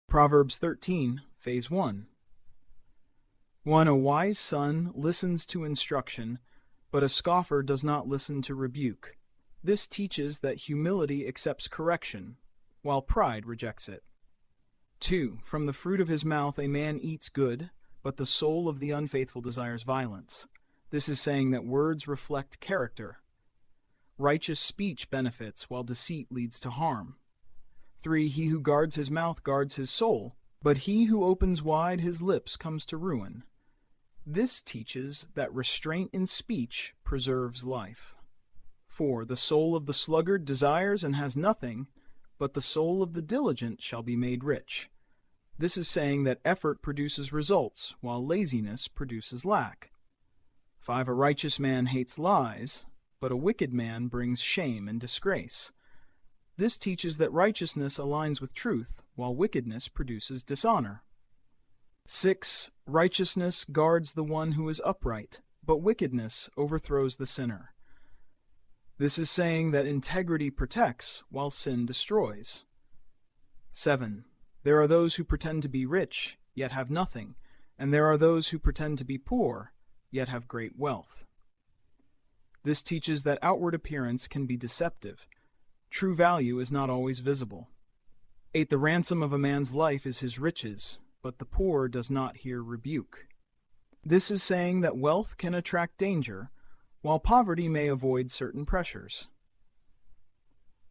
Proverbs 13, Phase 1. 1. A wise son listens to instruction, but a scoffer does not listen to rebuke. This teaches that humility accepts correction, while pride rejects it. 2. From the fruit of his mouth a man eats good, but the soul of the unfaithful desires violence. This is saying that words reflect character. Righteous speech benefits, while deceit leads to harm. 3. He who guards his mouth guards his soul, but he who opens wide his lips comes to ruin. This teaches that restraint in speech preserves life. 4. The soul of the sluggard desires and has nothing, but the soul of the diligent shall be made rich. This is saying that effort produces results, while laziness produces lack. 5. A righteous man hates lies, but a wicked man brings shame and disgrace. This teaches that righteousness aligns with truth, while wickedness produces dishonor. 6. Righteousness guards the one who is upright, but wickedness overthrows the sinner. This is saying that integrity protects, while sin destroys. 7. There are those who pretend to be rich, yet have nothing, and there are those who pretend to be poor, yet have great wealth. This teaches that outward appearance can be deceptive. True value is not always visible. 8. The ransom of a man's life is his riches, but the poor does not hear rebuke. This is saying that wealth can attract danger, while poverty may avoid certain pressures.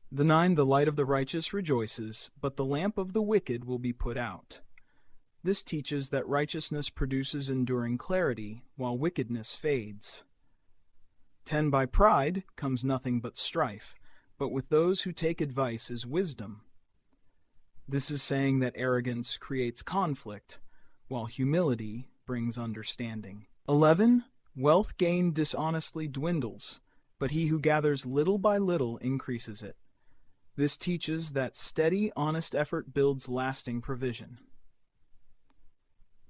9. The light of the righteous rejoices, but the lamp of the wicked will be put out. This teaches that righteousness produces enduring clarity, while wickedness fades. 10. By pride comes nothing but strife, but with those who take advice is wisdom. This is saying that arrogance creates conflict, while humility brings understanding. 11. Wealth gained dishonestly dwindles, but he who gathers little by little increases it. This teaches that steady, honest effort builds lasting provision.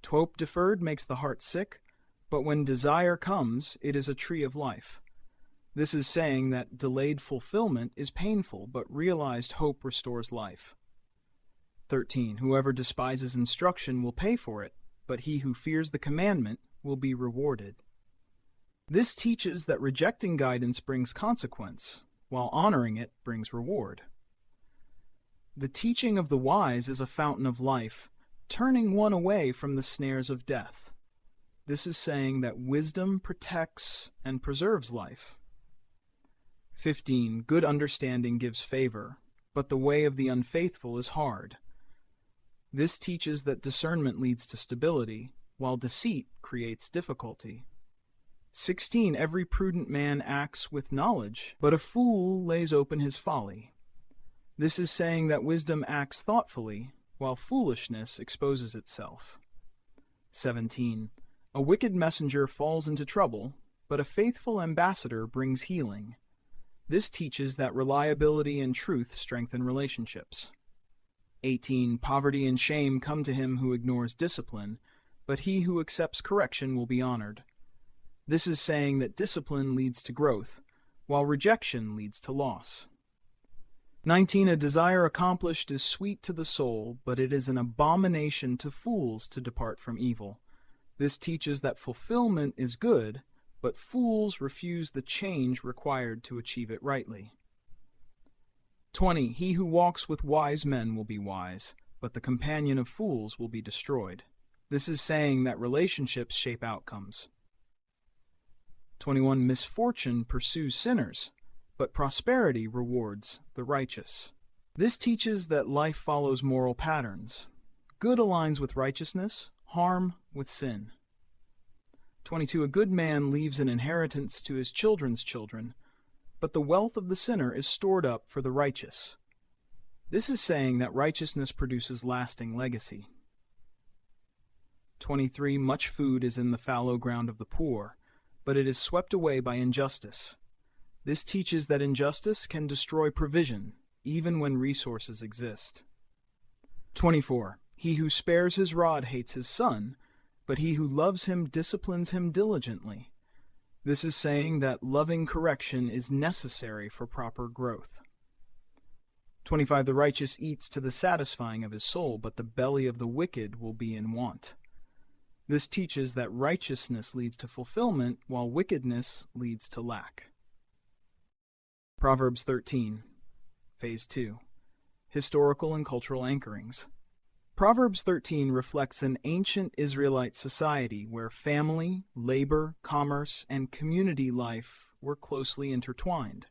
12. Hope deferred makes the heart sick, but when desire comes, it is a tree of life. This is saying that delayed fulfillment is painful, but realized hope restores life. 13. Whoever despises instruction will pay for it, but he who fears the commandment will be rewarded. This teaches that rejecting guidance brings consequence, while honoring it brings reward. The teaching of the wise is a fountain of life, turning one away from the snares of death. This is saying that wisdom protects and preserves life. 15. Good understanding gives favor, but the way of the unfaithful is hard. This teaches that discernment leads to stability, while deceit creates difficulty. 16. Every prudent man acts with knowledge, but a fool lays open his folly. This is saying that wisdom acts thoughtfully, while foolishness exposes itself. 17. A wicked messenger falls into trouble, but a faithful ambassador brings healing. This teaches that reliability and truth strengthen relationships. 18. Poverty and shame come to him who ignores discipline, but he who accepts correction will be honored. This is saying that discipline leads to growth, while rejection leads to loss. 19. A desire accomplished is sweet to the soul, but it is an abomination to fools to depart from evil. This teaches that fulfillment is good, but fools refuse the change required to achieve it rightly. 20. He who walks with wise men will be wise, but the companion of fools will be destroyed. This is saying that relationships shape outcomes. 21. Misfortune pursues sinners, but prosperity rewards the righteous. This teaches that life follows moral patterns. Good aligns with righteousness, harm with sin. 22. A good man leaves an inheritance to his children's children, but the wealth of the sinner is stored up for the righteous. This is saying that righteousness produces lasting legacy. 23. Much food is in the fallow ground of the poor, but it is swept away by injustice. This teaches that injustice can destroy provision, even when resources exist. 24. He who spares his rod hates his son, but he who loves him disciplines him diligently. This is saying that loving correction is necessary for proper growth. 25. The righteous eats to the satisfying of his soul, but the belly of the wicked will be in want. This teaches that righteousness leads to fulfillment, while wickedness leads to lack. Proverbs 13, Phase 2. Historical and cultural anchorings. Proverbs 13 reflects an ancient Israelite society where family, labor, commerce, and community life were closely intertwined.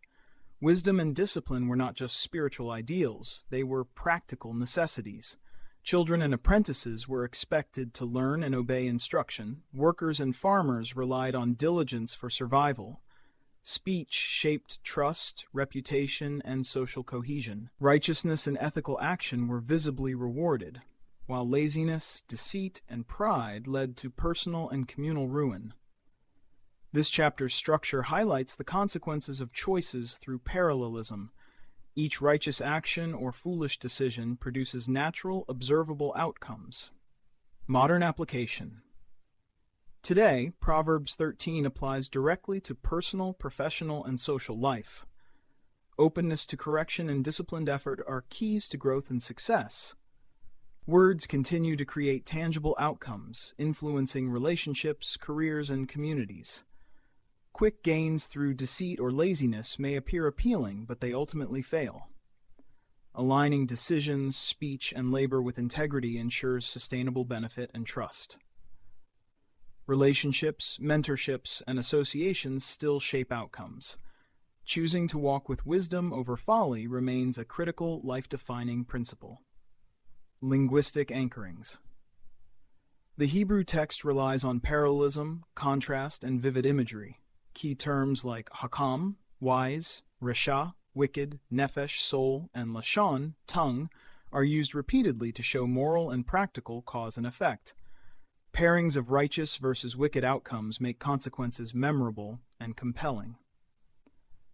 Wisdom and discipline were not just spiritual ideals, they were practical necessities. Children and apprentices were expected to learn and obey instruction. Workers and farmers relied on diligence for survival. Speech shaped trust, reputation, and social cohesion. Righteousness and ethical action were visibly rewarded, while laziness, deceit, and pride led to personal and communal ruin. This chapter's structure highlights the consequences of choices through parallelism. Each righteous action or foolish decision produces natural, observable outcomes. Modern application. Today, Proverbs 13 applies directly to personal, professional, and social life. Openness to correction and disciplined effort are keys to growth and success. Words continue to create tangible outcomes, influencing relationships, careers, and communities. Quick gains through deceit or laziness may appear appealing, but they ultimately fail. Aligning decisions, speech, and labor with integrity ensures sustainable benefit and trust. Relationships, mentorships, and associations still shape outcomes. Choosing to walk with wisdom over folly remains a critical, life-defining principle. Linguistic anchorings. The Hebrew text relies on parallelism, contrast, and vivid imagery. Key terms like hakam, wise, resha, wicked, nefesh, soul, and lashon, tongue, are used repeatedly to show moral and practical cause and effect. Pairings of righteous versus wicked outcomes make consequences memorable and compelling.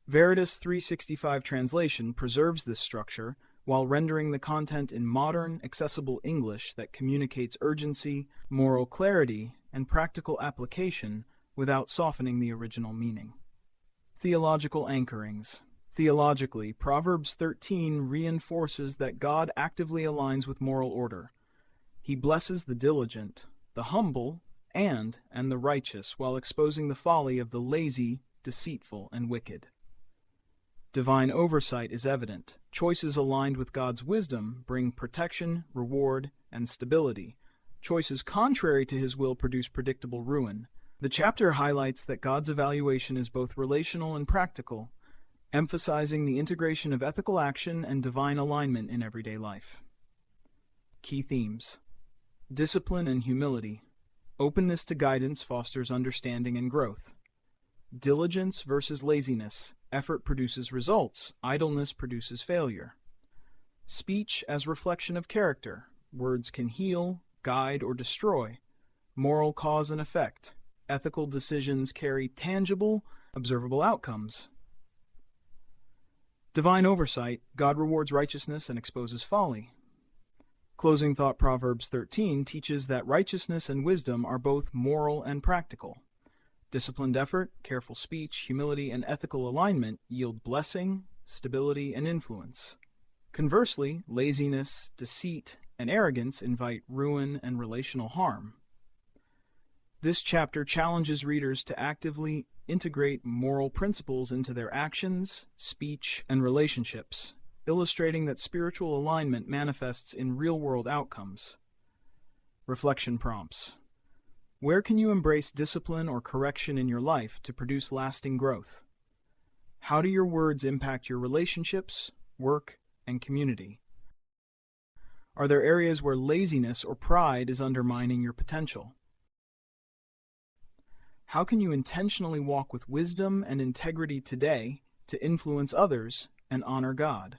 Veritas 365 translation preserves this structure while rendering the content in modern, accessible English that communicates urgency, moral clarity, and practical application without softening the original meaning. Theological anchorings. Theologically, Proverbs 13 reinforces that God actively aligns with moral order. He blesses the diligent, the humble, and the righteous, while exposing the folly of the lazy, deceitful, and wicked. Divine oversight is evident. Choices aligned with God's wisdom bring protection, reward, and stability. Choices contrary to His will produce predictable ruin. The chapter highlights that God's evaluation is both relational and practical, emphasizing the integration of ethical action and divine alignment in everyday life. Key themes. Discipline and humility. Openness to guidance fosters understanding and growth. Diligence versus laziness. Effort produces results. Idleness produces failure. Speech as reflection of character. Words can heal, guide, or destroy. Moral cause and effect. Ethical decisions carry tangible, observable outcomes. Divine oversight. God rewards righteousness and exposes folly. Closing thought. Proverbs 13 teaches that righteousness and wisdom are both moral and practical. Disciplined effort, careful speech, humility, and ethical alignment yield blessing, stability, and influence. Conversely, laziness, deceit, and arrogance invite ruin and relational harm. This chapter challenges readers to actively integrate moral principles into their actions, speech, and relationships, illustrating that spiritual alignment manifests in real-world outcomes. Reflection prompts. Where can you embrace discipline or correction in your life to produce lasting growth? How do your words impact your relationships, work, and community? Are there areas where laziness or pride is undermining your potential? How can you intentionally walk with wisdom and integrity today to influence others and honor God?